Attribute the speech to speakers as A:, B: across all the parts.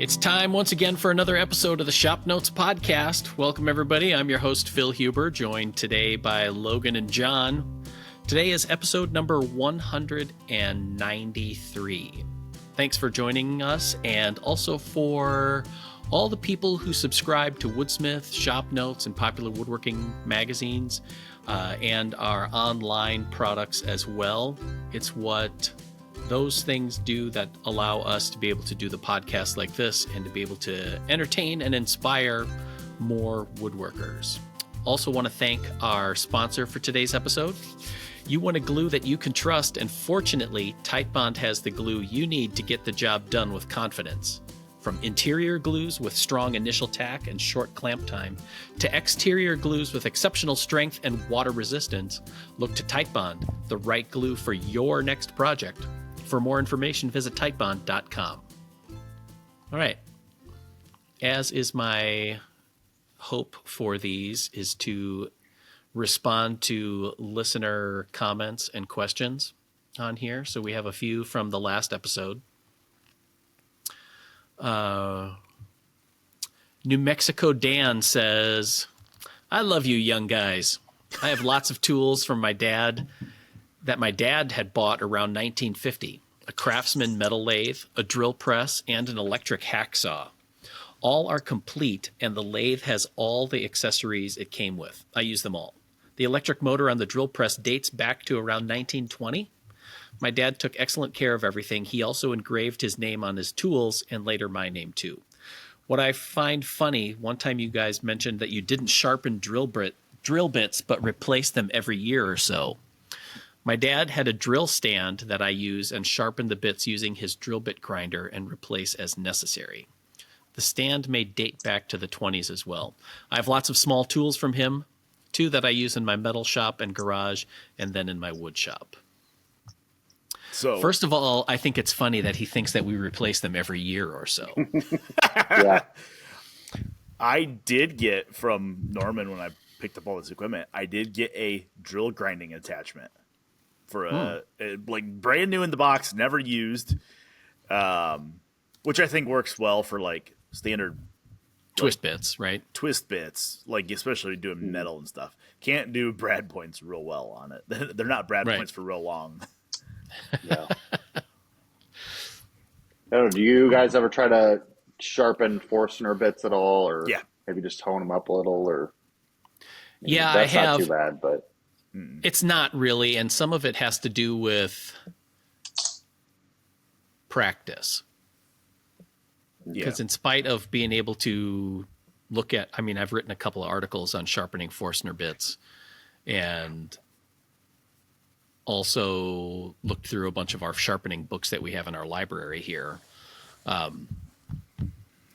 A: It's time once again for another episode of the ShopNotes podcast. Welcome, everybody. I'm your host, Phil Huber, joined today by Logan and John. Today is episode number 193. Thanks for joining us, and also for all the people who subscribe to Woodsmith, ShopNotes, and popular woodworking magazines, and our online products as well. It's what those things do that allow us to be able to do the podcast like this and to be able to entertain and inspire more woodworkers. Also want to thank our sponsor for today's episode. You want a glue that you can trust, and fortunately, Titebond has the glue you need to get the job done with confidence. From interior glues with strong initial tack and short clamp time to exterior glues with exceptional strength and water resistance, look to Titebond, the right glue for your next project. For more information, visit titebond.com. All right. As is my hope for these is to respond to listener comments and questions on here. So we have a few from the last episode. New Mexico Dan says, I love you young guys. I have lots of tools from my dad that my dad had bought around 1950. A Craftsman metal lathe, a drill press, and an electric hacksaw. All are complete, and the lathe has all the accessories it came with. I use them all. The electric motor on the drill press dates back to around 1920. My dad took excellent care of everything. He also engraved his name on his tools, and later my name too. What I find funny, one time you guys mentioned that you didn't sharpen drill bits, but replaced them every year or so. My dad had a drill stand that I use and sharpen the bits using his drill bit grinder and replace as necessary. The stand may date back to the 20s as well. I have lots of small tools from him, too, that I use in my metal shop and garage, and then in my wood shop. So, first of all, I think it's funny that he thinks that we replace them every year or so.
B: Yeah.
C: I did get from Norman when I picked up all this equipment, I did get a drill grinding attachment for like brand new in the box, never used, which I think works well for like standard
A: twist bits, right?
C: Twist bits, like especially doing metal and stuff. Can't do brad points real well on it. They're not brad points for real long.
B: Yeah. Do you guys ever try to sharpen Forstner bits at all, or maybe just tone them up a little? Or
A: yeah,
B: that's
A: I have.
B: Not too bad, but
A: it's not really, and some of it has to do with practice. Because in spite of being able to look at, I mean, I've written a couple of articles on sharpening Forstner bits, and also looked through a bunch of our sharpening books that we have in our library here.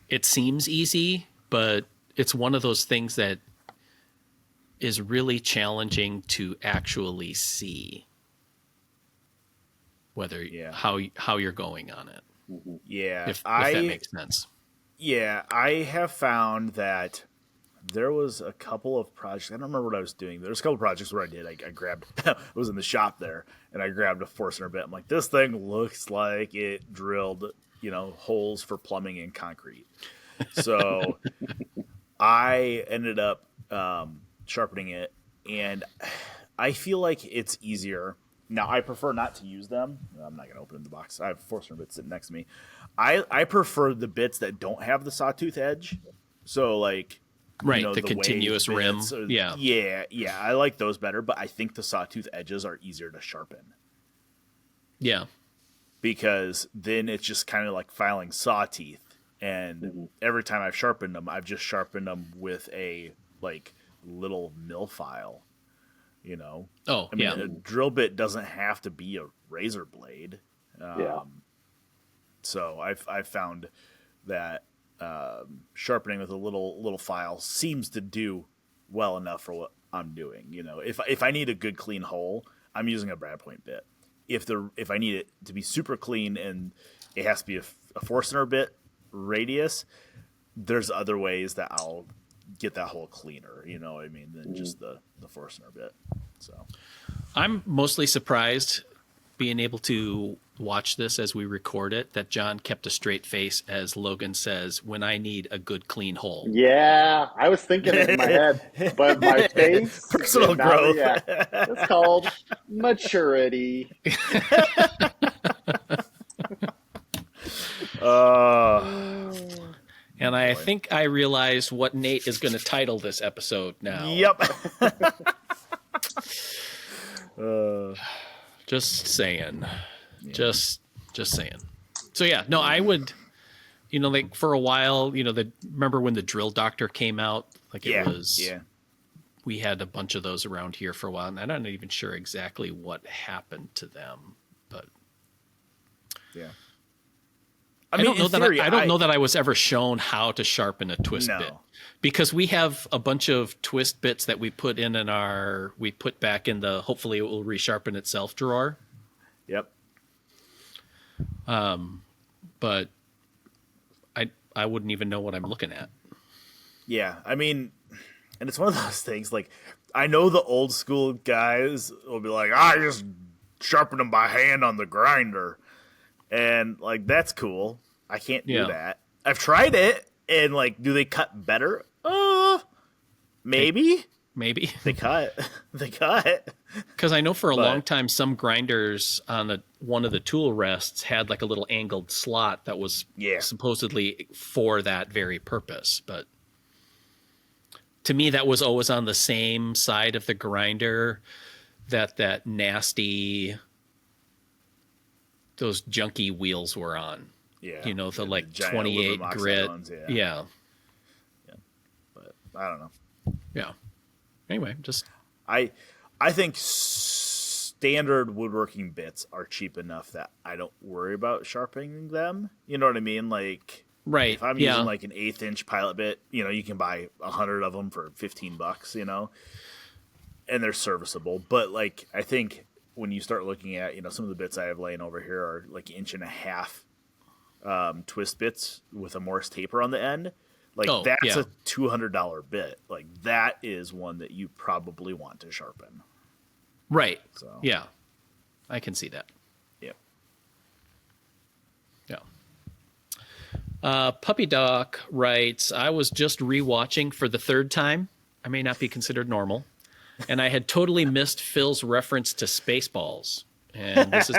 A: It seems easy, but it's one of those things that is really challenging to actually see whether how you're going on it.
C: Yeah,
A: if that makes sense.
C: Yeah, I have found that there was a couple of projects. I don't remember what I was doing. There was a couple of projects where I did. I grabbed. I was in the shop there, and I grabbed a Forstner bit. I'm like, this thing looks like it drilled, holes for plumbing and concrete. So I ended up sharpening it, and I feel like it's easier. Now, I prefer not to use them. I'm not going to open the box. I have Forstner bits sitting next to me. I prefer the bits that don't have the sawtooth edge. So, like,
A: the continuous rim.
C: Yeah, I like those better, but I think the sawtooth edges are easier to sharpen.
A: Yeah.
C: Because then it's just kind of like filing saw teeth. And every time I've sharpened them, I've just sharpened them with a, like, little mill file.
A: Oh,
C: I mean, a drill bit doesn't have to be a razor blade. So I've found that sharpening with a little file seems to do well enough for what I'm doing. If I need a good clean hole, I'm using a brad point bit. If I need it to be super clean and it has to be a Forstner bit radius, there's other ways that I'll get that hole cleaner, than just the Forstner bit. So
A: I'm mostly surprised being able to watch this as we record it, that John kept a straight face as Logan says, "When I need a good clean hole."
B: Yeah, I was thinking it in my head, but my face
C: Personal
B: did not
C: growth.
B: react. It's called maturity.
A: And I think I realized what Nate is going to title this episode now.
C: Yep.
A: Just saying. Yeah. Just saying. So yeah, no, I would, like for a while, remember when the Drill Doctor came out? Like it was, we had a bunch of those around here for a while, and I'm not even sure exactly what happened to them, but
C: yeah.
A: I don't know that I was ever shown how to sharpen a twist bit, because we have a bunch of twist bits that we put we put back in the hopefully it will resharpen itself drawer.
C: Yep.
A: But I wouldn't even know what I'm looking at.
C: Yeah, I mean, and it's one of those things. Like, I know the old school guys will be like, I just sharpen them by hand on the grinder. And, like, that's cool. I can't do that. I've tried it, and, like, do they cut better? Maybe.
A: Maybe.
C: They cut. They cut.
A: Because I know for a long time, some grinders on one of the tool rests had, like, a little angled slot that was supposedly for that very purpose. But to me, that was always on the same side of the grinder that nasty... those junky wheels were on.
C: Yeah.
A: The like 28 grit.
C: Ones,
A: yeah.
C: But I don't know.
A: Yeah. Anyway, just
C: I think standard woodworking bits are cheap enough that I don't worry about sharpening them. You know what I mean? Like,
A: right.
C: If I'm using like an 1/8 inch pilot bit, you can buy 100 of them for $15, and they're serviceable. But like, I think when you start looking at, some of the bits I have laying over here are like 1.5 inch twist bits with a Morse taper on the end. Like, that's a $200 bit. Like, that is one that you probably want to sharpen.
A: Right.
C: So
A: yeah, I can see that.
C: Yep.
A: Yeah. Puppy Doc writes, I was just rewatching for the third time. I may not be considered normal. And I had totally missed Phil's reference to Spaceballs. And this is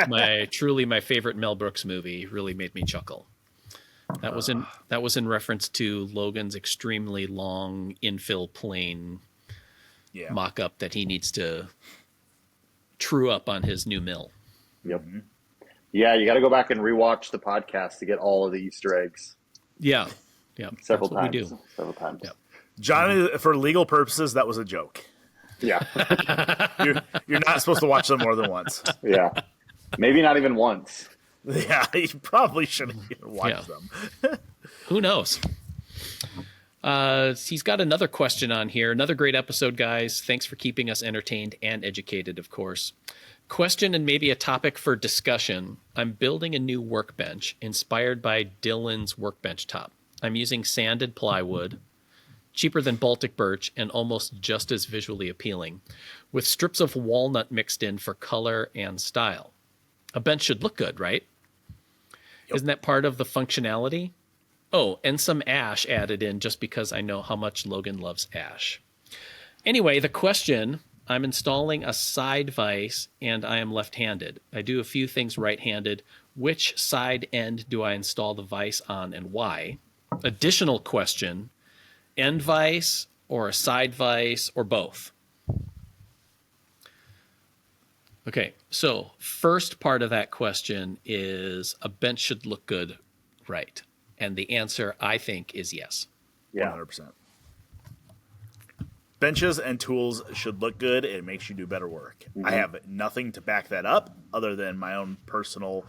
A: truly my favorite Mel Brooks movie. Really made me chuckle. That was in reference to Logan's extremely long infill plane mock-up that he needs to true up on his new mill.
B: Yep. Mm-hmm. Yeah, you got to go back and rewatch the podcast to get all of the Easter eggs.
A: Yeah. Yeah.
B: Several times.
A: We do.
B: Several times.
A: Yep.
C: John, for legal purposes, that was a joke.
B: Yeah.
C: You're not supposed to watch them more than once.
B: Yeah. Maybe not even once.
C: Yeah, you probably shouldn't even watch them.
A: Who knows? He's got another question on here. Another great episode, guys. Thanks for keeping us entertained and educated, of course. Question and maybe a topic for discussion. I'm building a new workbench inspired by Dylan's workbench top. I'm using sanded plywood, cheaper than Baltic birch and almost just as visually appealing, with strips of walnut mixed in for color and style. A bench should look good, right? Yep. Isn't that part of the functionality? Oh, and some ash added in just because I know how much Logan loves ash. Anyway, the question, I'm installing a side vise and I am left-handed. I do a few things right-handed. Which side end do I install the vise on and why? Additional question, end vise or a side vise or both? Okay, so first part of that question is a bench should look good, right? And the answer, I think, is yes.
C: Yeah, 100%. Benches and tools should look good. It makes you do better work. Mm-hmm. I have nothing to back that up other than my own personal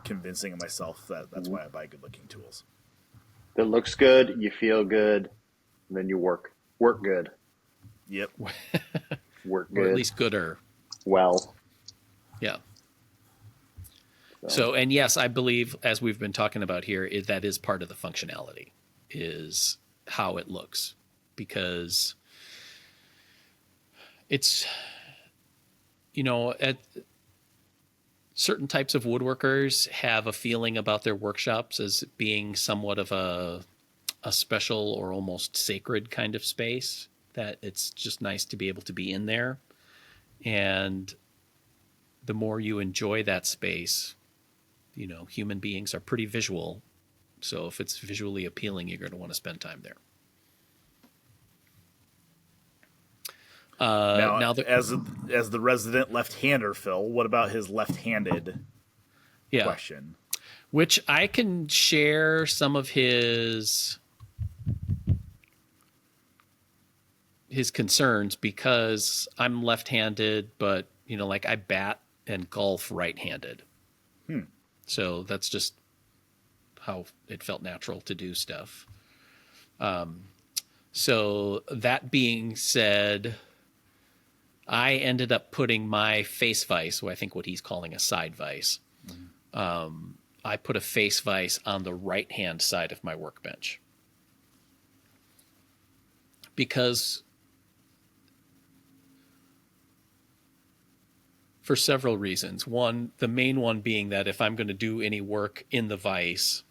C: convincing of myself that that's why I buy good-looking tools.
B: It looks good, you feel good, and then you work good.
C: Yep.
B: Work good.
A: Or at least gooder.
B: Well.
A: Yeah. So, and yes, I believe, as we've been talking about here, that is part of the functionality, is how it looks. Because it's, certain types of woodworkers have a feeling about their workshops as being somewhat of a special or almost sacred kind of space, that it's just nice to be able to be in there. And the more you enjoy that space, human beings are pretty visual. So if it's visually appealing, you're going to want to spend time there.
C: As the resident left-hander, Phil, what about his left-handed question?
A: Which I can share some of his concerns, because I'm left-handed, but like I bat and golf right-handed. So that's just how it felt natural to do stuff. So that being said, I ended up putting my face vise, I think what he's calling a side vise. I put a face vise on the right-hand side of my workbench. Because for several reasons. One, the main one being that if I'm going to do any work in the vise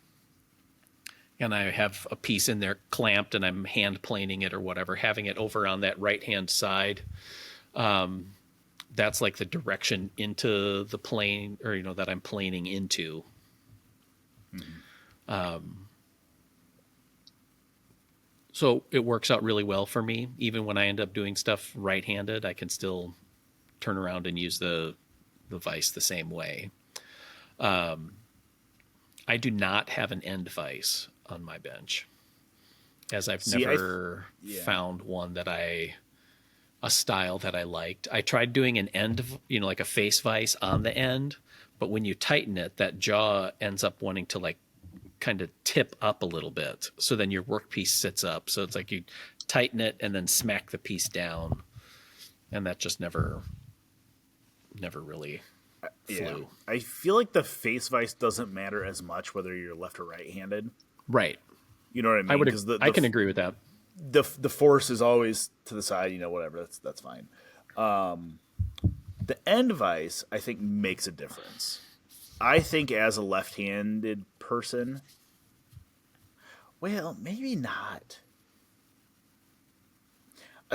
A: and I have a piece in there clamped and I'm hand planing it or whatever, having it over on that right-hand side, that's like the direction into the plane, or, that I'm planing into. So it works out really well for me. Even when I end up doing stuff right-handed, I can still turn around and use the vise the same way. I do not have an end vise on my bench, as I've never found one a style that I liked. I tried doing an end, like a face vise on the end, but when you tighten it, that jaw ends up wanting to like kind of tip up a little bit. So then your workpiece sits up. So it's like you tighten it and then smack the piece down. And that just never really flew.
C: I feel like the face vise doesn't matter as much whether you're left or right-handed.
A: Right.
C: You know what I mean?
A: I can agree with that.
C: The force is always to the side, whatever. That's fine. The end vise, I think, makes a difference. I think as a left-handed person, well, maybe not.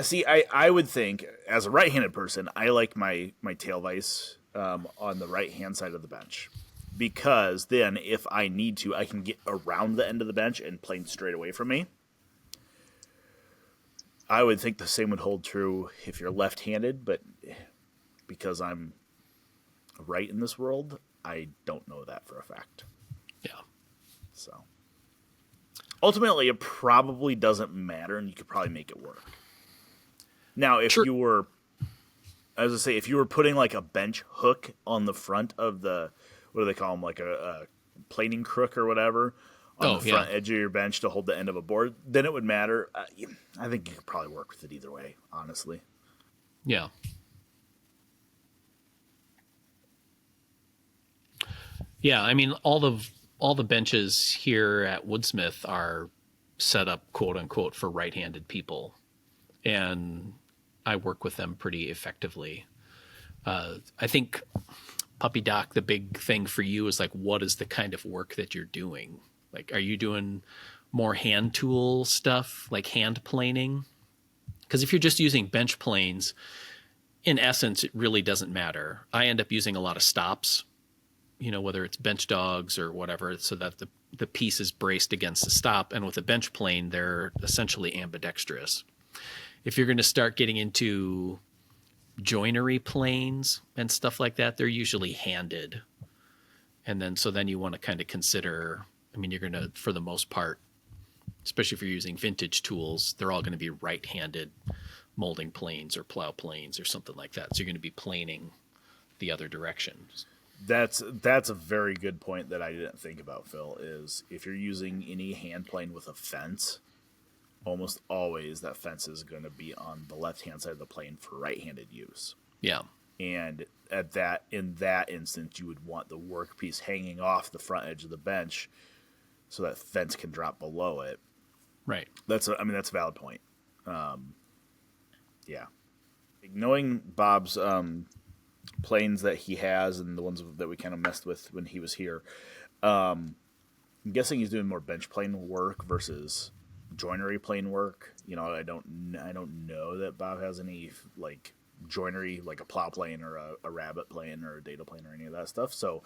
C: See, I would think as a right-handed person, I like my tail vise on the right-hand side of the bench, because then if I need to, I can get around the end of the bench and plane straight away from me. I would think the same would hold true if you're left-handed, but because I'm right in this world, I don't know that for a fact.
A: Yeah.
C: So ultimately, it probably doesn't matter, and you could probably make it work. Now, if you were, as I say, if you were putting like a bench hook on the front of the, what do they call them, like a planing crook or whatever, on the front edge of your bench to hold the end of a board, then it would matter. I think you could probably work with it either way, honestly.
A: Yeah. Yeah, I mean, all the benches here at Woodsmith are set up, quote unquote, for right-handed people, and I work with them pretty effectively. I think, Puppy Doc, the big thing for you is like, what is the kind of work that you're doing? Like, are you doing more hand tool stuff, like hand planing? Because if you're just using bench planes, in essence, it really doesn't matter. I end up using a lot of stops, whether it's bench dogs or whatever, so that the piece is braced against the stop. And with a bench plane, they're essentially ambidextrous. If you're going to start getting into joinery planes and stuff like that, they're usually handed. And then you want to kind of consider, I mean, you're going to, for the most part, especially if you're using vintage tools, they're all going to be right-handed molding planes or plow planes or something like that. So you're going to be planing the other direction.
C: That's a very good point that I didn't think about, Phil, is if you're using any hand plane with a fence, almost always that fence is going to be on the left-hand side of the plane for right-handed use.
A: Yeah.
C: And in that instance, you would want the workpiece hanging off the front edge of the bench so that fence can drop below it.
A: Right.
C: That's a valid point. Yeah. Knowing Bob's planes that he has and the ones that we kind of messed with when he was here. I'm guessing he's doing more bench plane work versus joinery plane work. I don't know that Bob has any like joinery, like a plow plane or a rabbit plane or a data plane or any of that stuff. So,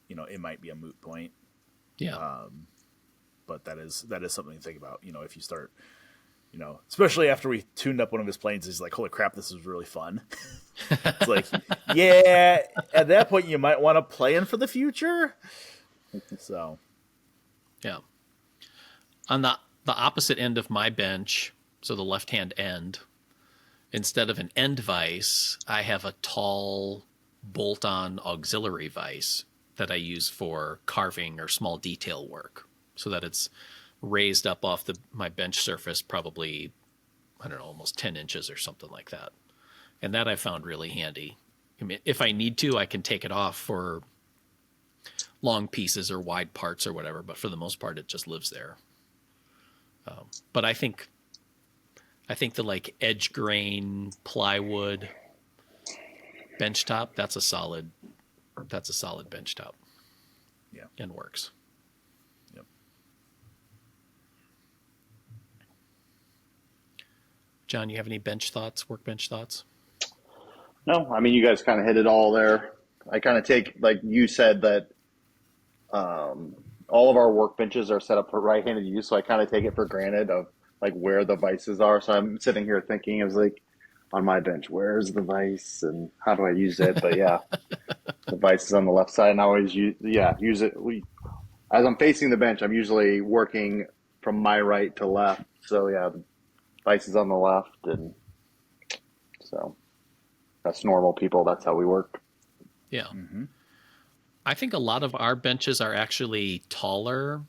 C: it might be a moot point.
A: Yeah.
C: But that is something to think about. If you start, especially after we tuned up one of his planes, he's like, "Holy crap, this is really fun." It's like, yeah, at that point you might want to plan for the future. So,
A: yeah. On the opposite end of my bench, so the left-hand end, instead of an end vise, I have a tall bolt-on auxiliary vise that I use for carving or small detail work, so that it's raised up off my bench surface, probably, I don't know, almost 10 inches or something like that. And that I found really handy. I mean, if I need to, I can take it off for long pieces or wide parts or whatever, but for the most part, it just lives there. But I think the like edge grain plywood bench top, that's a solid bench top.
C: Yeah.
A: And works.
C: Yep.
A: John, you have any workbench thoughts?
B: No, I mean, you guys kind of hit it all there. I kind of take, like you said, that all of our workbenches are set up for right-handed use, so I kind of take it for granted of like where the vices are. So I'm sitting here thinking, I was like, on my bench, where's the vice and how do I use it? But yeah, the vice is on the left side, and I always use it. As I'm facing the bench, I'm usually working from my right to left. So yeah, the vice is on the left, and so that's normal people. That's how we work.
A: Yeah.
C: Mm-hmm.
A: I think a lot of our benches are actually taller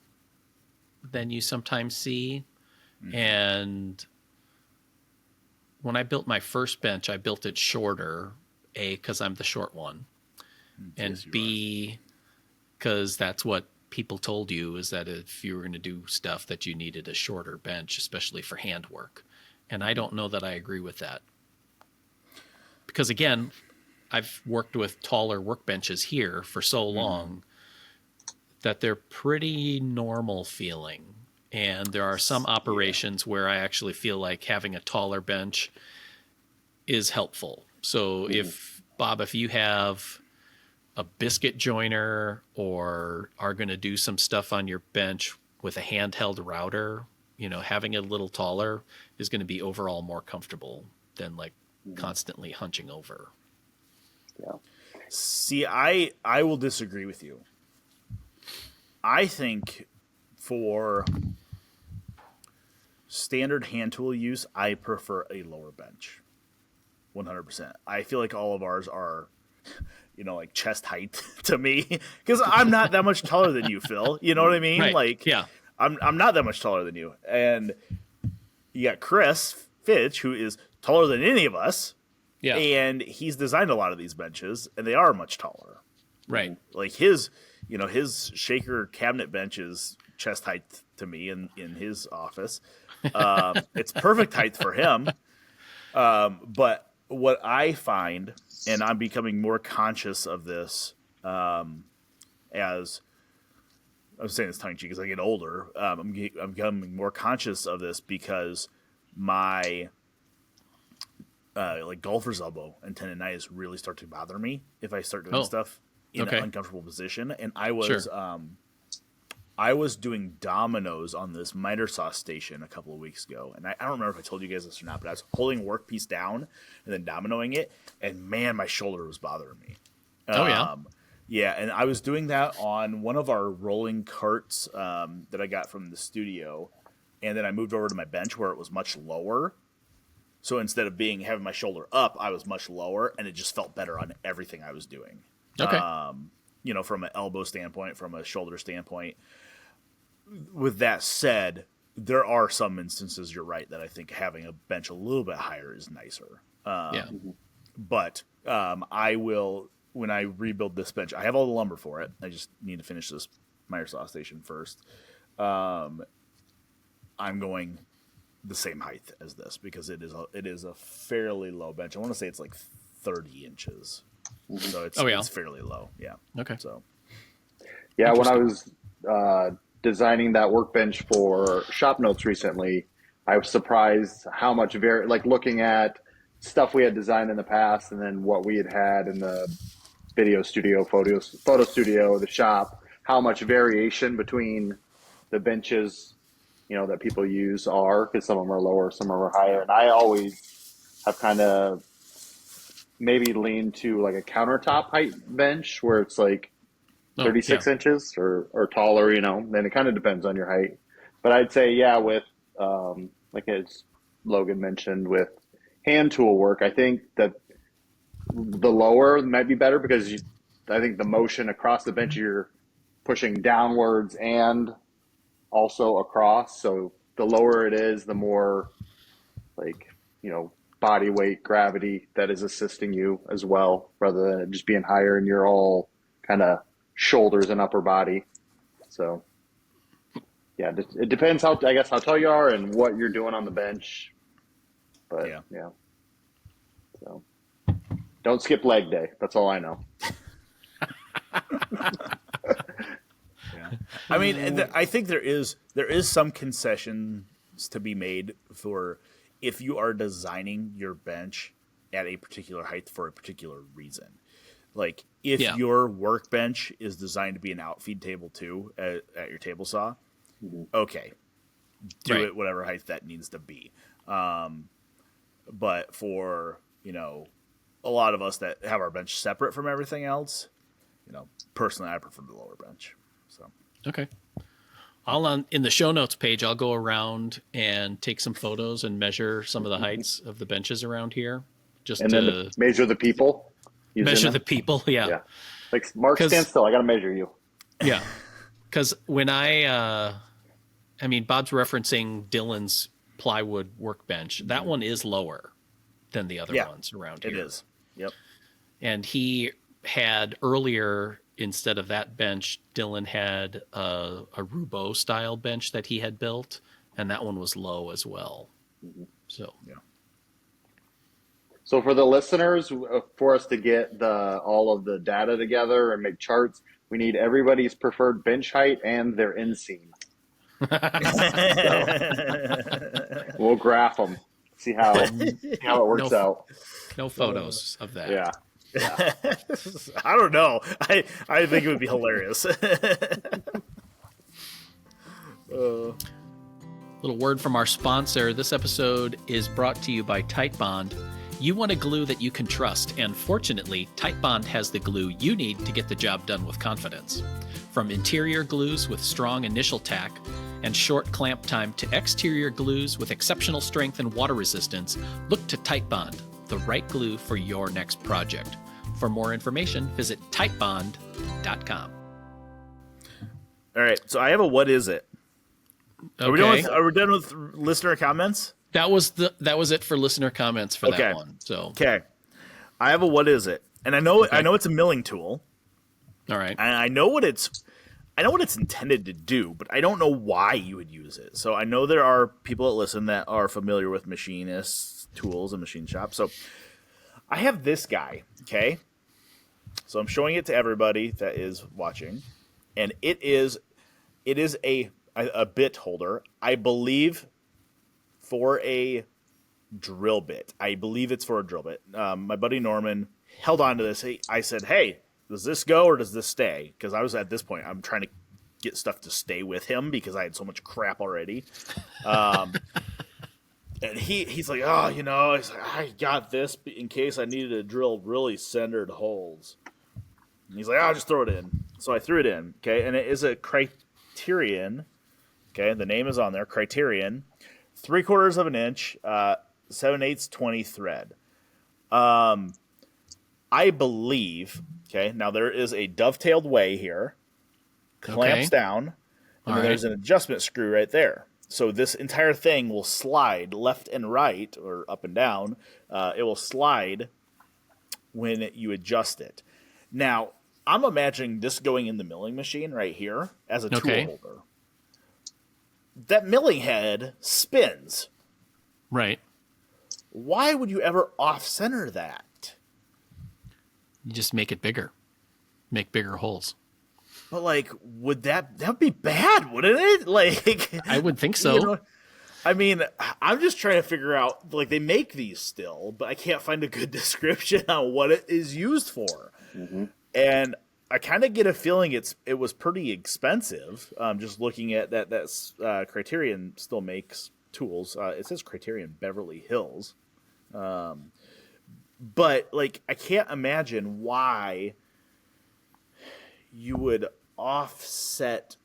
A: than you sometimes see. Mm-hmm. And when I built my first bench, I built it shorter, A, because I'm the short one, and B, because that's what people told you, is that if you were going to do stuff that you needed a shorter bench, especially for handwork. And I don't know that I agree with that. Because again, I've worked with taller workbenches here for so long that they're pretty normal feeling. And there are some operations where I actually feel like having a taller bench is helpful. So if you have a biscuit joiner or are going to do some stuff on your bench with a handheld router, having it a little taller is going to be overall more comfortable than like constantly hunching over.
B: Yeah.
C: See, I will disagree with you. I think for standard hand tool use, I prefer a lower bench. 100%. I feel like all of ours are, like chest height to me, because I'm not that much taller than you, Phil. You know what I mean?
A: Right.
C: Like,
A: yeah,
C: I'm not that much taller than you, and you got Chris Fitch, who is taller than any of us.
A: Yeah.
C: And he's designed a lot of these benches, and they are much taller.
A: Right.
C: Like his shaker cabinet bench is chest height to me in his office. It's perfect height for him. But what I find, and I'm becoming more conscious of this as I'm saying this tongue in cheek as I get older, I'm becoming more conscious of this because my like golfer's elbow and tendonitis really start to bother me if I start doing stuff in an uncomfortable position. And I was doing dominoes on this miter saw station a couple of weeks ago, and I don't remember if I told you guys this or not, but I was holding workpiece down and then dominoing it, and man, my shoulder was bothering me. Yeah, and I was doing that on one of our rolling carts that I got from the studio, and then I moved over to my bench where it was much lower. So instead of having my shoulder up, I was much lower, and it just felt better on everything I was doing.
A: Okay.
C: From an elbow standpoint, from a shoulder standpoint. With that said, there are some instances, you're right, that I think having a bench a little bit higher is nicer. But I will, when I rebuild this bench, I have all the lumber for it. I just need to finish this miter saw station first. I'm going the same height as this because it is a fairly low bench. I want to say it's like 30 inches So it's fairly low. Yeah.
A: Okay.
C: So
B: Yeah, when I was designing that workbench for ShopNotes recently, I was surprised how much looking at stuff we had designed in the past and then what we had in the video studio, photo studio, the shop, how much variation between the benches, that people use are, because some of them are lower, some of them are higher. And I always have kind of maybe leaned to like a countertop height bench where it's like 36 inches or taller, then it kind of depends on your height. But I'd say, yeah, with, like as Logan mentioned, with hand tool work, I think that the lower might be better because I think the motion across the bench, you're pushing downwards and also across. So the lower it is, the more like, body weight, gravity that is assisting you as well, rather than it just being higher and you're all kind of shoulders and upper body. So yeah, it depends how tall you are and what you're doing on the bench. But yeah. So don't skip leg day. That's all I know.
C: Yeah. I mean, I think there is some concessions to be made for if you are designing your bench at a particular height for a particular reason. Like if your workbench is designed to be an outfeed table too at your table saw, okay, do it whatever height that needs to be. But for a lot of us that have our bench separate from everything else, personally I prefer the lower bench. So
A: okay. In the show notes page, I'll go around and take some photos and measure some of the heights of the benches around here.
B: Then measure the people.
A: Measure the people, yeah.
B: Like, Mark, stand still. I got to measure you.
A: Yeah. Because when Bob's referencing Dylan's plywood workbench. That one is lower than the other ones around here.
C: It is. Yep.
A: And he had earlier, instead of that bench, Dylan had a Roubeau style bench that he had built, and that one was low as well. So
B: So for the listeners, for us to get all of the data together and make charts, we need everybody's preferred bench height and their inseam. So we'll graph them, see how it works out.
A: No photos of that.
B: Yeah.
C: I don't know. I think it would be hilarious.
A: Little word from our sponsor. This episode is brought to you by Titebond. You want a glue that you can trust, and fortunately, Titebond has the glue you need to get the job done with confidence. From interior glues with strong initial tack and short clamp time to exterior glues with exceptional strength and water resistance, look to Titebond, the right glue for your next project. For more information, visit Titebond.com.
C: All right, so I have a what is it?
A: Okay.
C: Are we done with listener comments?
A: That was it for listener comments for that one. So
C: okay, I have a what is it, and I know it's a milling tool.
A: All right,
C: and I know what it's intended to do, but I don't know why you would use it. So I know there are people that listen that are familiar with machinists, tools, and machine shops. So I have this guy. Okay, so I'm showing it to everybody that is watching, and it is a bit holder, I believe, for a drill bit. I believe it's for a drill bit. My buddy Norman held on to this. I said, hey, does this go or does this stay? Because I was at this point, I'm trying to get stuff to stay with him because I had so much crap already. And he's like, oh, he's like, I got this in case I needed to drill really centered holes. And he's like, I'll just throw it in. So I threw it in, okay? And it is a Criterion, okay? The name is on there, Criterion. 3/4 of an inch, 7/8 20 thread. I believe, okay, now there is a dovetailed way here, clamps down, and then there's an adjustment screw right there. So this entire thing will slide left and right, or up and down. It will slide when you adjust it. Now, I'm imagining this going in the milling machine right here as a tool holder. That milling head spins.
A: Right.
C: Why would you ever off-center that?
A: You just make it bigger. Make bigger holes.
C: But like, would that'd be bad, wouldn't it? Like,
A: I would think so.
C: You know, I mean, I'm just trying to figure out, like, they make these still, but I can't find a good description on what it is used for.
B: Mm-hmm.
C: And I kind of get a feeling it was pretty expensive. Just looking at that Criterion still makes tools. It says Criterion Beverly Hills. But like, I can't imagine why you'd offset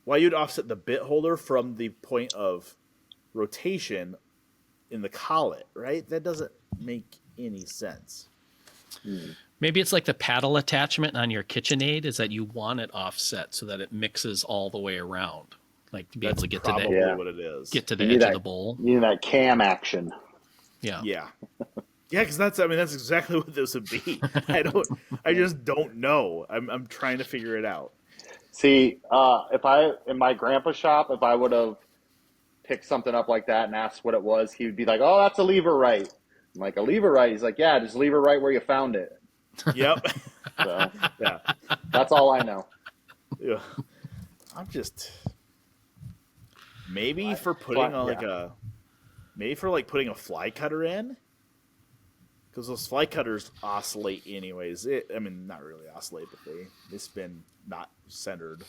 C: the bit holder from the point of rotation in the collet, right? That doesn't make any sense.
A: Maybe it's like the paddle attachment on your KitchenAid is that you want it offset so that it mixes all the way around. Like to be able to get to
C: probably what it is.
A: Get to the edge of the bowl.
B: You need that cam action.
A: Yeah.
C: Yeah. Yeah, because that's exactly what this would be. I just don't know. I'm trying to figure it out.
B: See, in my grandpa's shop, if I would have picked something up like that and asked what it was, he would be like, "Oh, that's a lever right." I'm like, "A lever right?" He's like, "Yeah, just leave it right where you found it."
C: Yep.
B: So,
C: Yeah.
B: that's all I know.
C: Yeah. I'm just maybe for putting putting a fly cutter in, because those fly cutters oscillate anyways. Not really oscillate, but they spin not centered.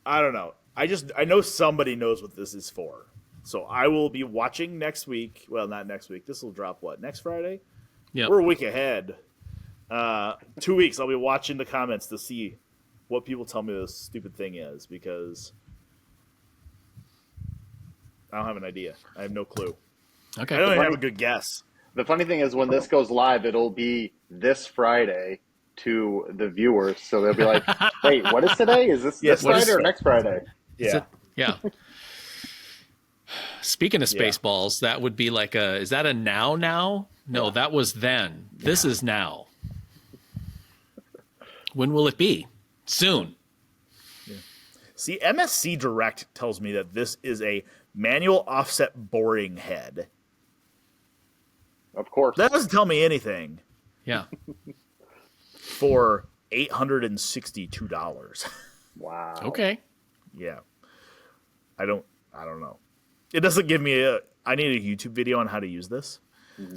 C: I don't know. I know somebody knows what this is for. So I will be watching next week. Well, not next week. This will drop next Friday?
A: Yeah.
C: We're a week ahead. 2 weeks. I'll be watching the comments to see what people tell me this stupid thing is, because I don't have an idea. I have no clue.
A: Okay.
C: I don't even have a good guess.
B: The funny thing is, when this goes live, it'll be this Friday to the viewers. So they'll be like, "Wait, what is today? Is this this Friday or next Friday?"
C: Yeah.
A: Yeah. Speaking of Spaceballs, that would be like is that a now? No, that was then. This is now. When will it be? Soon.
C: Yeah. See, MSC Direct tells me that this is a manual offset boring head.
B: Of course.
C: That doesn't tell me anything.
A: Yeah.
C: For $862.
B: Wow.
A: Okay.
C: Yeah. I don't know. It doesn't give me I need a YouTube video on how to use this.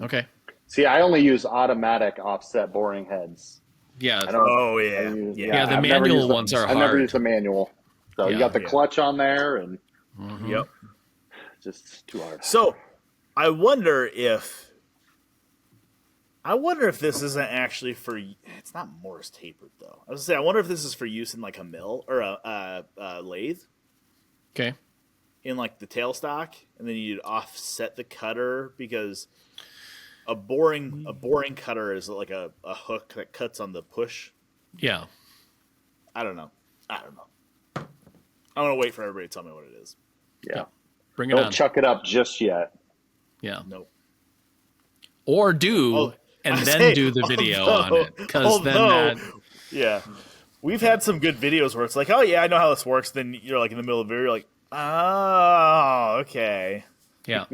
A: Okay.
B: See, I only use automatic offset boring heads.
A: Yeah.
B: I don't,
A: the manual ones are hard.
B: I've never used the manual. So you got the clutch on there, and
C: Yep.
B: Just too hard.
C: So I wonder if this isn't actually for. It's not Morse tapered though. I was gonna say, I wonder if this is for use in like a mill or a lathe.
A: Okay.
C: In like the tailstock, and then you'd offset the cutter, because a boring cutter is like a hook that cuts on the push.
A: Yeah.
C: I don't know. I'm gonna wait for everybody to tell me what it is.
B: Yeah.
A: Bring it
B: Don't
A: on.
B: chuck it up just yet.
A: Yeah.
C: Nope.
A: Or do the video on it, because
C: yeah, we've had some good videos where it's like, oh yeah, I know how this works. Then you're like in the middle of the video, you're like, oh, okay.
A: Yeah.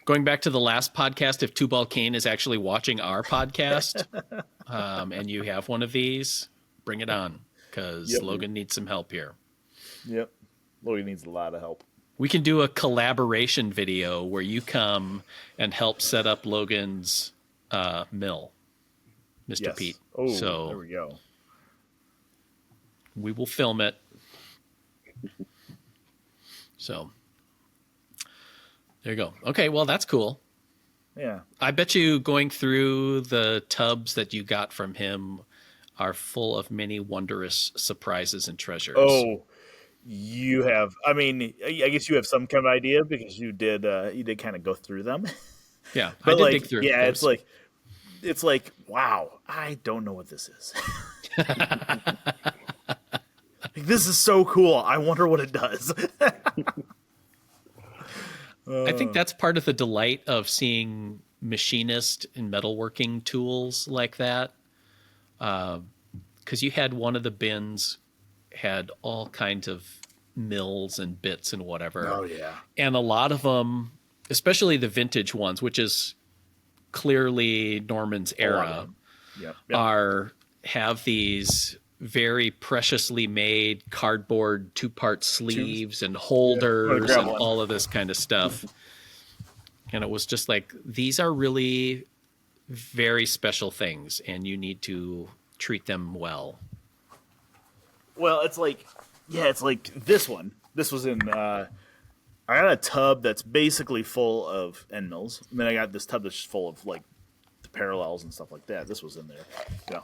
A: Going back to the last podcast, if Tubal Kane is actually watching our podcast, and you have one of these, bring it on, because Logan needs some help here.
C: Yep. Logan needs a lot of help.
A: We can do a collaboration video where you come and help set up Logan's mill, Mr. Pete.
C: Oh,
A: so
C: there we go.
A: We will film it. So there you go. Okay, well, that's cool.
C: Yeah.
A: I bet you going through the tubs that you got from him are full of many wondrous surprises and treasures.
C: Oh, you have. I mean, I guess you have some kind of idea, because you did kind of go through them.
A: Yeah,
C: but
A: I did dig through.
C: Yeah, it's like, wow, I don't know what this is. This is so cool. I wonder what it does.
A: I think that's part of the delight of seeing machinist and metalworking tools like that. Because you had one of the bins had all kinds of mills and bits and whatever.
C: Oh, yeah.
A: And a lot of them, especially the vintage ones, which is clearly Norman's era,
C: Yep.
A: have these very preciously made cardboard 2-part sleeves and holders
C: grab
A: and
C: one.
A: all of this kind of stuff. And it was just like, these are really very special things, and you need to treat them well.
C: Well, it's like this one. This was in. I got a tub that's basically full of end mills, and then I got this tub that's just full of like the parallels and stuff like that. This was in there. You know,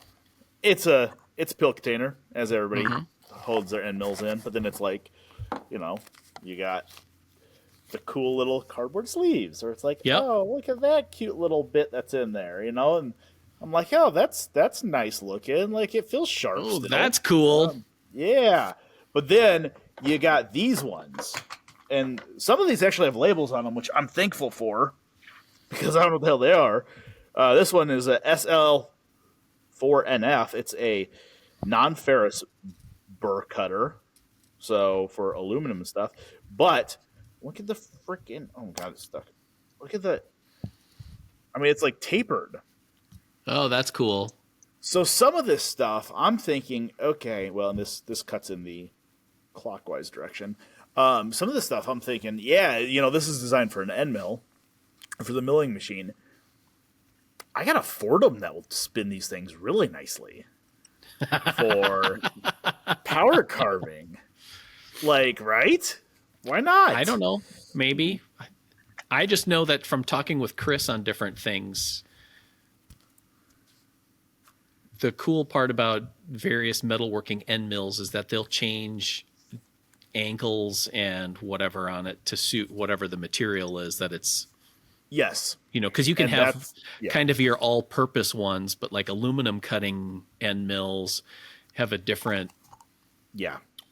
C: it's a pill container, as everybody holds their end mills in, but then it's like, you know, you got the cool little cardboard sleeves, or it's like, oh, look at that cute little bit that's in there, you know, and I'm like, oh, that's nice looking, like it feels sharp.
A: Oh,
C: still.
A: that's cool.
C: Yeah, but then you got these ones, and some of these actually have labels on them, which I'm thankful for, because I don't know what the hell they are. This one is a SL4NF. It's a non-ferrous burr cutter, so for aluminum and stuff. But look at the freaking... Oh, God, it's stuck. Look at the... I mean, it's like tapered.
A: Oh, that's cool.
C: So some of this stuff, I'm thinking, okay, well, and this cuts in the clockwise direction. Some of this stuff, I'm thinking, yeah, you know, this is designed for an end mill, for the milling machine. I got a Fordham that will spin these things really nicely for power carving. Like, right? Why not?
A: I don't know. Maybe. I just know that from talking with Chris on different things, the cool part about various metalworking end mills is that they'll change angles and whatever on it to suit whatever the material is that it's.
C: Yes.
A: You know, because you can have kind of your all-purpose ones, but like aluminum cutting end mills have a different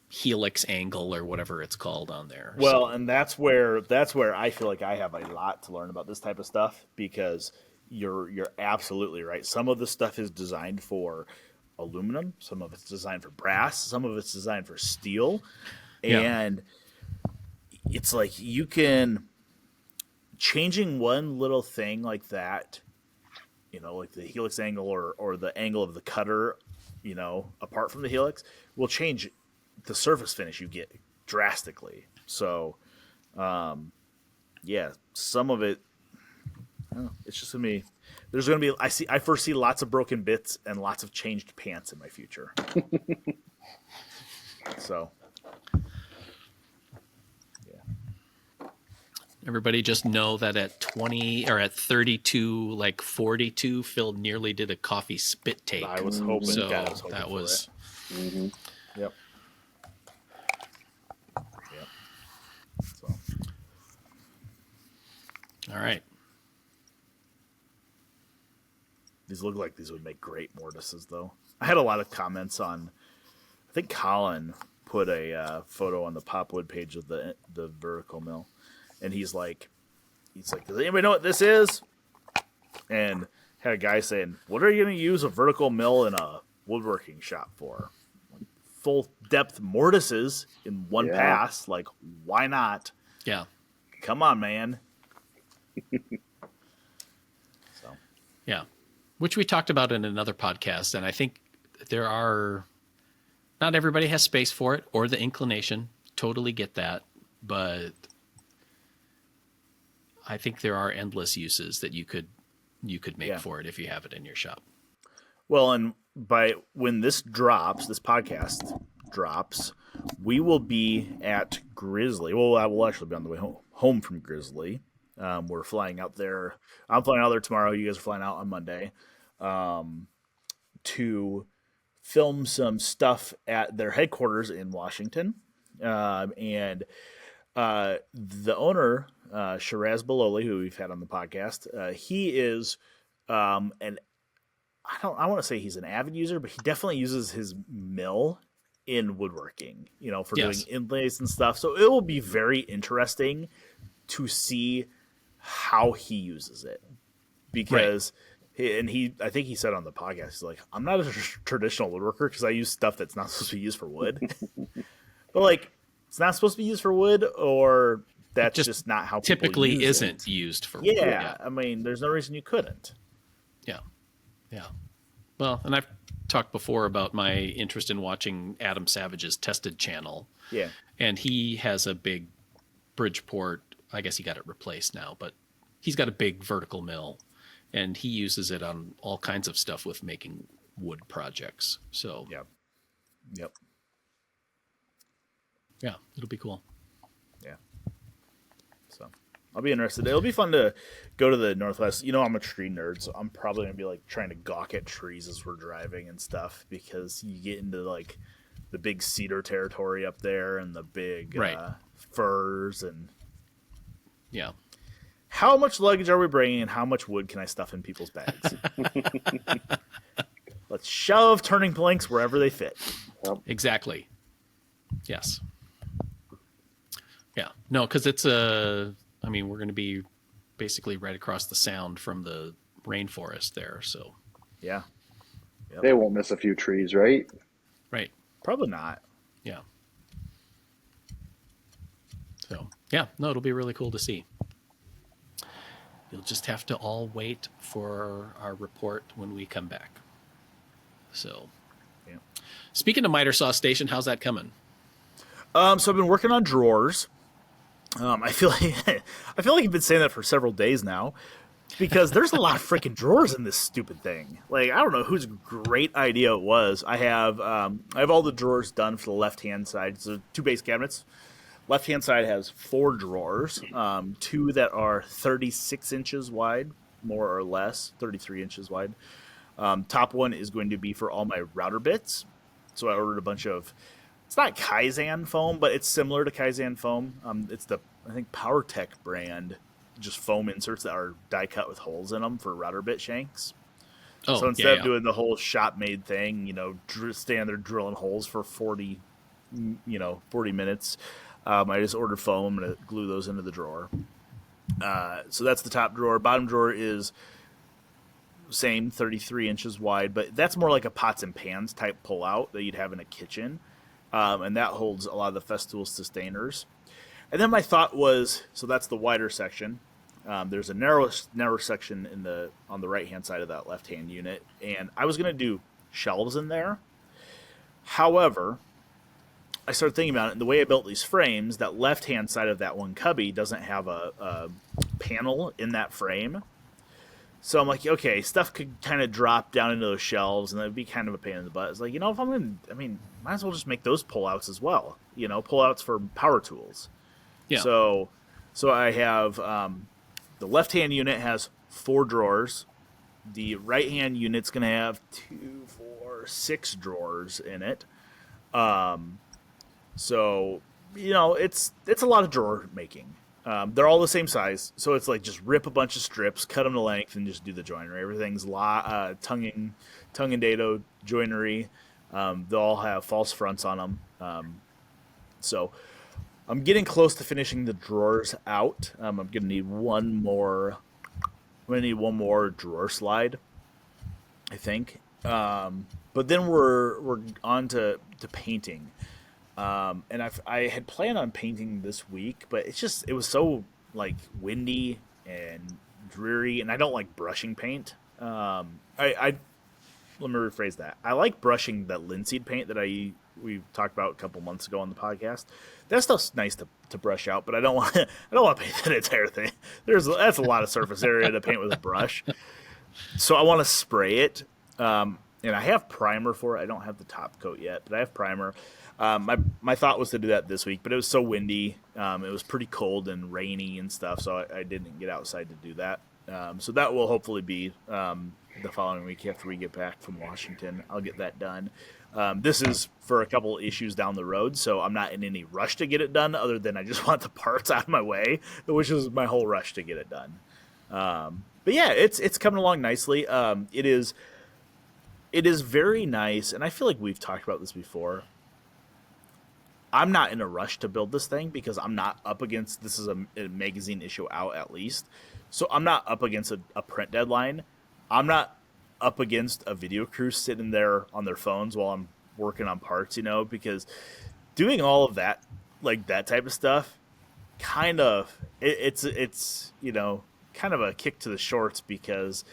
A: helix angle or whatever it's called on there.
C: Well, and that's where I feel like I have a lot to learn about this type of stuff, because you're absolutely right. Some of the stuff is designed for aluminum, some of it's designed for brass, some of it's designed for steel, and it's like you can changing one little thing like that, you know, like the helix angle or the angle of the cutter, you know, apart from the helix, will change the surface finish you get drastically. So, some of it, it's just gonna be. There's gonna be. I foresee lots of broken bits and lots of changed pants in my future. So,
A: everybody just know that at 20 or at 32, like 42, Phil nearly did a coffee spit take.
C: I was hoping.
A: So
C: God, I was hoping
A: that was.
B: Mm-hmm.
C: Yep. So.
A: All right.
C: These look like these would make great mortises, though. I had a lot of comments on. I think Colin put a photo on the Popwood page of the vertical mill, and he's like, does anybody know what this is? And had a guy saying, what are you going to use a vertical mill in a woodworking shop for? Full depth mortises in one pass. Like, why not?
A: Yeah.
C: Come on, man. So.
A: Yeah. Which we talked about in another podcast. And I think not everybody has space for it or the inclination. Totally get that. But I think there are endless uses that you could make for it if you have it in your shop.
C: Well, and when this podcast drops, we will be at Grizzly. Well, I will actually be on the way home from Grizzly. We're flying out there. I'm flying out there tomorrow. You guys are flying out on Monday to film some stuff at their headquarters in Washington. And the owner, Shiraz Baloli, who we've had on the podcast, he is and I want to say he's an avid user, but he definitely uses his mill in woodworking, you know, for doing inlays and stuff. So it will be very interesting to see how he uses it, because I think he said on the podcast, he's like, I'm not a traditional woodworker because I use stuff that's not supposed to be used for wood. But like, it's not supposed to be used for wood, or that's just not how people
A: typically
C: use
A: isn't
C: it.
A: used for wood.
C: Yeah, I mean, there's no reason you couldn't.
A: Yeah. Well, and I've talked before about my interest in watching Adam Savage's Tested channel.
C: Yeah.
A: And he has a big Bridgeport. I guess he got it replaced now, but he's got a big vertical mill, and he uses it on all kinds of stuff with making wood projects. So
C: Yep.
A: yeah, it'll be cool.
C: Yeah. So I'll be interested. It'll be fun to go to the Northwest. You know, I'm a tree nerd, so I'm probably gonna be like trying to gawk at trees as we're driving and stuff, because you get into like the big cedar territory up there and the big firs. And
A: Yeah.
C: how much luggage are we bringing, and how much wood can I stuff in people's bags? Let's shove turning planks wherever they fit.
A: Exactly. Yes. Yeah. No, because it's we're going to be basically right across the sound from the rainforest there. So,
C: Yeah.
B: They won't miss a few trees, right?
A: right.
C: Probably not.
A: Yeah. So, yeah, no, it'll be really cool to see. You'll just have to all wait for our report when we come back. So,
C: Yeah.
A: speaking of Miter Saw Station, how's that coming?
C: So I've been working on drawers. I feel like I've been saying that for several days now, because there's a lot of freaking drawers in this stupid thing. Like, I don't know whose great idea it was. I have all the drawers done for the left hand side. So 2 base cabinets. Left hand side has 4 drawers, 2 that are 36 inches wide, more or less, 33 inches wide. Top one is going to be for all my router bits. So I ordered a bunch of, it's not Kaizen foam, but it's similar to Kaizen foam. It's the, I think, PowerTech brand, just foam inserts that are die cut with holes in them for router bit shanks.
A: Oh,
C: So instead of doing the whole shop made thing, stand there drilling holes for 40 minutes, I just ordered foam. I'm going to glue those into the drawer. So that's the top drawer. Bottom drawer is same, 33 inches wide, but that's more like a pots and pans type pull out that you'd have in a kitchen. And that holds a lot of the Festool sustainers. And then my thought was, so that's the wider section. There's a narrow section on the right hand side of that left hand unit, and I was going to do shelves in there. However, I started thinking about it, and the way I built these frames, that left hand side of that one cubby doesn't have a panel in that frame. So I'm like, okay, stuff could kind of drop down into those shelves, and that'd be kind of a pain in the butt. It's like, if might as well just make those pullouts as well. Pullouts for power tools.
A: Yeah.
C: So I have the left-hand unit has 4 drawers. The right-hand unit's going to have 6 drawers in it. So it's a lot of drawer making. They're all the same size, so it's like just rip a bunch of strips, cut them to length, and just do the joinery. Everything's tongue and dado joinery. They'll all have false fronts on them. So I'm getting close to finishing the drawers out. I'm gonna need one more. I'm gonna need one more drawer slide, I think. But then we're on to painting. And I had planned on painting this week, but it was so like windy and dreary, and I don't like brushing paint. Let me rephrase that. I like brushing that linseed paint that we talked about a couple months ago on the podcast. That stuff's nice to brush out, but I don't want to paint that entire thing. That's a lot of surface area to paint with a brush. So I want to spray it. And I have primer for it. I don't have the top coat yet, but I have primer. My thought was to do that this week, but it was so windy. It was pretty cold and rainy and stuff, so I didn't get outside to do that. So that will hopefully be the following week after we get back from Washington. I'll get that done. This is for a couple issues down the road, so I'm not in any rush to get it done, other than I just want the parts out of my way, which is my whole rush to get it done. But yeah, it's coming along nicely. It is very nice, and I feel like we've talked about this before. I'm not in a rush to build this thing because I'm not up against, this is a magazine issue out at least, so I'm not up against a print deadline. I'm not up against a video crew sitting there on their phones while I'm working on parts, because doing all of that, like that type of stuff, kind of, it's kind of a kick to the shorts because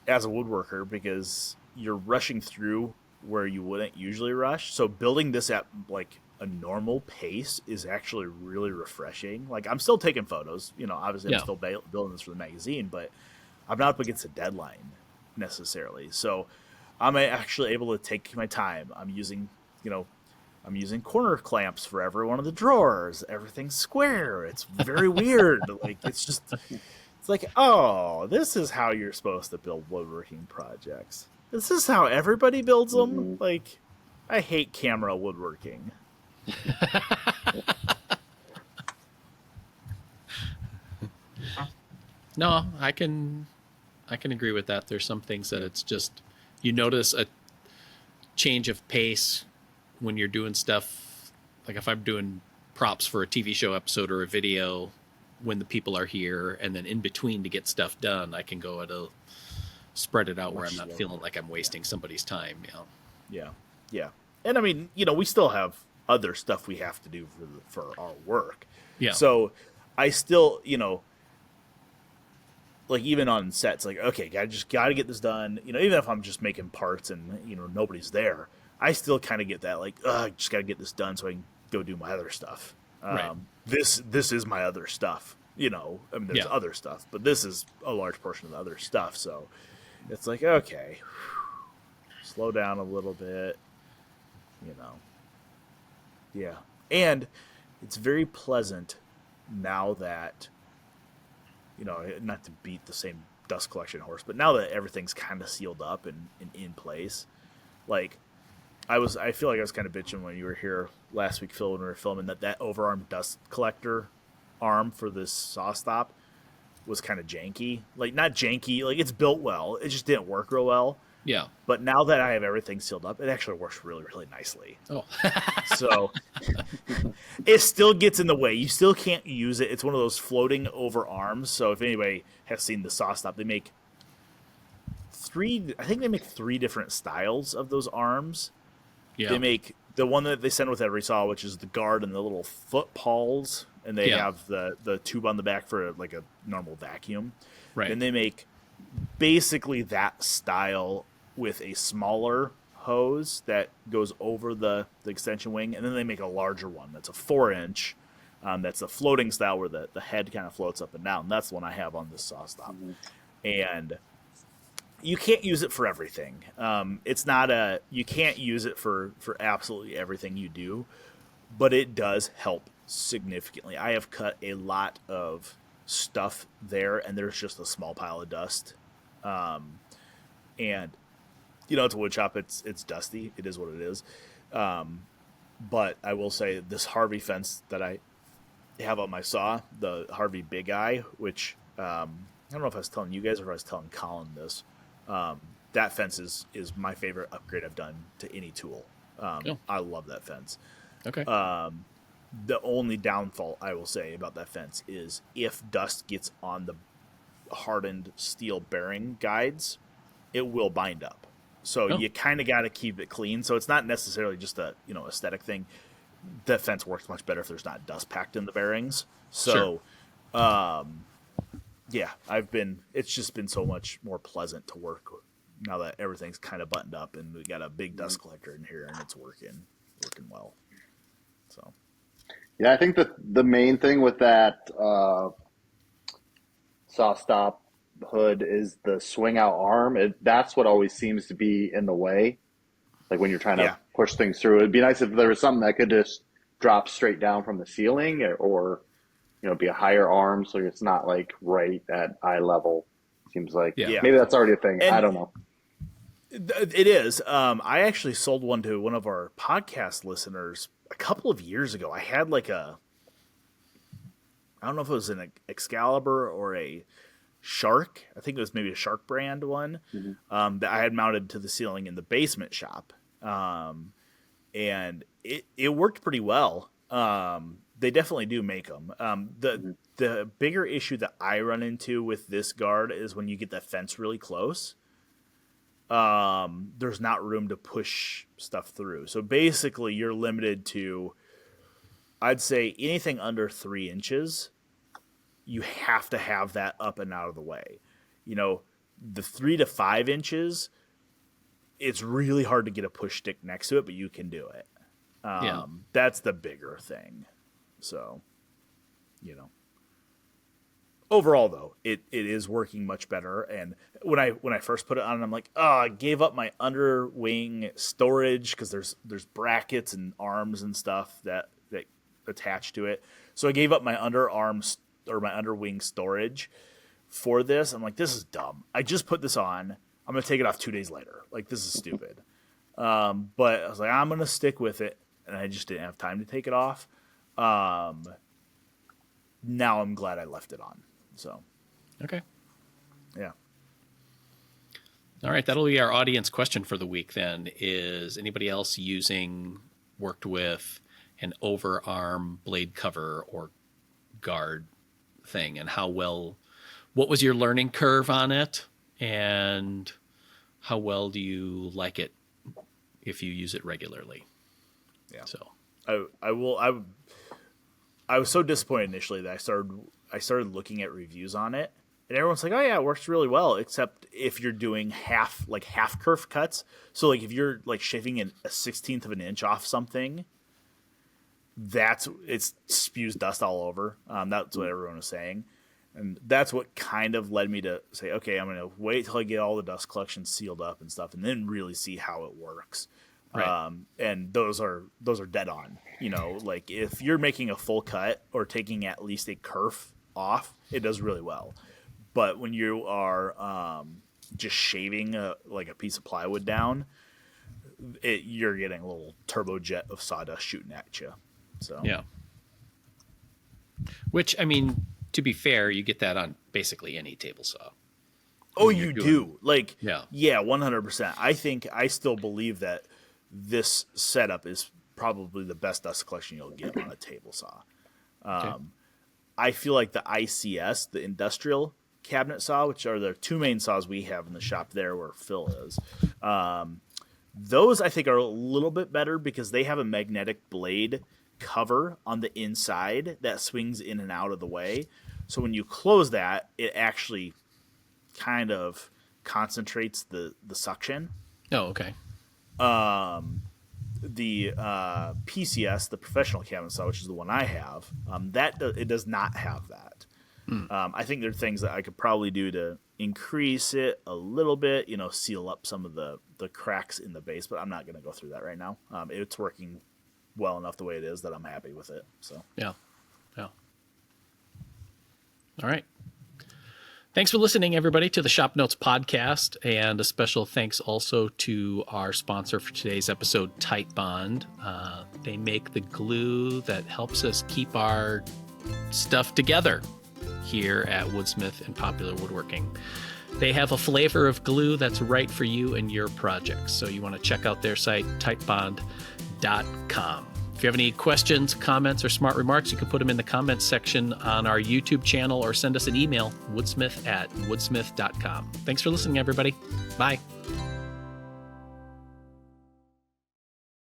C: as a woodworker, because you're rushing through where you wouldn't usually rush. So building this at like a normal pace is actually really refreshing. Like I'm still taking photos, obviously I'm
A: Yeah.
C: still building this for the magazine, but I'm not up against a deadline necessarily. So I'm actually able to take my time. I'm using corner clamps for every one of the drawers. Everything's square. It's very weird. Like it's like, oh, this is how you're supposed to build woodworking projects. This is how everybody builds them.
B: Mm-hmm.
C: Like, I hate camera woodworking.
A: No, I can agree with that. There's some things that it's just you notice a change of pace when you're doing stuff. Like if I'm doing props for a TV show episode or a video, when the people are here, and then in between to get stuff done, I can go at a spread it out where I'm not feeling like I'm wasting somebody's time.
C: Yeah. And I mean, we still have other stuff we have to do for our work.
A: Yeah.
C: So I still, like even on sets, like, okay, I just got to get this done. Even if I'm just making parts and, nobody's there, I still kind of get that, like, I just got to get this done so I can go do my other stuff.
A: Right.
C: This is my other stuff. I mean, there's other stuff, but this is a large portion of the other stuff. So it's like, okay, slow down a little bit, Yeah. And it's very pleasant now that, not to beat the same dust collection horse, but now that everything's kind of sealed up and in place, like, I feel like I was kind of bitching when you were here last week, Phil, when we were filming that overarm dust collector arm for this saw stop was kind of janky. Like, not janky, like it's built well. It just didn't work real well.
A: Yeah.
C: But now that I have everything sealed up, it actually works really, really nicely.
A: Oh.
C: So it still gets in the way. You still can't use it. It's one of those floating over arms. So if anybody has seen the saw stop, they make three different styles of those arms.
A: Yeah.
C: They make the one that they send with every saw, which is the guard and the little foot pawls, and they have the tube on the back for like a normal vacuum.
A: Right.
C: And they make basically that style with a smaller hose that goes over the extension wing, and then they make a larger one that's a 4-inch. That's a floating style where the head kind of floats up and down. That's the one I have on this saw stop. Mm-hmm. And you can't use it for everything. You can't use it for absolutely everything you do, but it does help significantly. I have cut a lot of stuff there, and there's just a small pile of dust. And it's a wood shop. It's dusty. It is what it is. But I will say this Harvey fence that I have on my saw, the Harvey Big Eye, which I don't know if I was telling you guys or if I was telling Colin this. That fence is my favorite upgrade I've done to any tool. I love that fence.
A: Okay.
C: The only downfall I will say about that fence is if dust gets on the hardened steel bearing guides, it will bind up. So you kind of got to keep it clean. So it's not necessarily just a aesthetic thing. That fence works much better if there's not dust packed in the bearings. So, it's just been so much more pleasant to work now that everything's kind of buttoned up and we got a big dust collector in here and it's working well. So.
B: Yeah, I think the main thing with that saw stop hood is the swing out arm. That's what always seems to be in the way. Like when you're trying to push things through, it'd be nice if there was something that could just drop straight down from the ceiling or be a higher arm so it's not like right at eye level. Seems like maybe that's already a thing. I don't know.
C: It is. I actually sold one to one of our podcast listeners a couple of years ago. I had like I don't know if it was an Excalibur or a Shark. I think it was maybe a Shark brand one that I had mounted to the ceiling in the basement shop. And it worked pretty well. They definitely do make them. The bigger issue that I run into with this guard is when you get that fence really close. There's not room to push stuff through. So basically you're limited to, I'd say anything under 3 inches, you have to have that up and out of the way. The 3 to 5 inches, it's really hard to get a push stick next to it, but you can do it. That's the bigger thing. So, overall though, it is working much better. And when I first put it on, I'm like, I gave up my under wing storage because there's brackets and arms and stuff that attach to it. So I gave up my underarms or my under wing storage for this. I'm like, this is dumb. I just put this on. I'm going to take it off 2 days later. Like, this is stupid. But I was like, I'm going to stick with it. And I just didn't have time to take it off. Now I'm glad I left it on. So.
A: Okay.
C: Yeah.
A: All right. That'll be our audience question for the week then. Is anybody else worked with an overarm blade cover or guard thing? And what was your learning curve on it? And how well do you like it if you use it regularly?
C: Yeah.
A: So
C: I was so disappointed initially that I started looking at reviews on it, and everyone's like, "Oh yeah, it works really well," except if you're doing half curve cuts. So like if you're like shaving a 1/16 of an inch off something, it spews dust all over. That's what everyone was saying. And that's what kind of led me to say, okay, I'm going to wait till I get all the dust collections sealed up and stuff, and then really see how it works.
A: Right.
C: And those are dead on. Like if you're making a full cut or taking at least a kerf off, it does really well. But when you are just shaving a piece of plywood down, you're getting a little turbojet of sawdust shooting at you. So
A: yeah. Which, I mean, to be fair, you get that on basically any table saw.
C: Oh, you do. Like,
A: yeah,
C: 100%. I still believe that this setup is probably the best dust collection you'll get on a table saw.
A: Okay.
C: I feel like the ICS, the industrial cabinet saw, which are the two main saws we have in the shop there where Phil is, those I think are a little bit better because they have a magnetic blade cover on the inside that swings in and out of the way. So when you close that, it actually kind of concentrates the suction.
A: Oh, okay.
C: The PCS, the professional cabinet saw, which is the one I have, it does not have that. I think there are things that I could probably do to increase it a little bit, seal up some of the cracks in the base, but I'm not going to go through that right now. It's working well enough the way it is that I'm happy with it. So
A: yeah. All right. Thanks for listening, everybody, to the ShopNotes podcast, and a special thanks also to our sponsor for today's episode, Tight Bond. They make the glue that helps us keep our stuff together here at Woodsmith and Popular Woodworking. They have a flavor of glue that's right for you and your projects, so you want to check out their site, tightbond.com. If you have any questions, comments, or smart remarks, you can put them in the comments section on our YouTube channel or send us an email, woodsmith@woodsmith.com. Thanks for listening, everybody. Bye.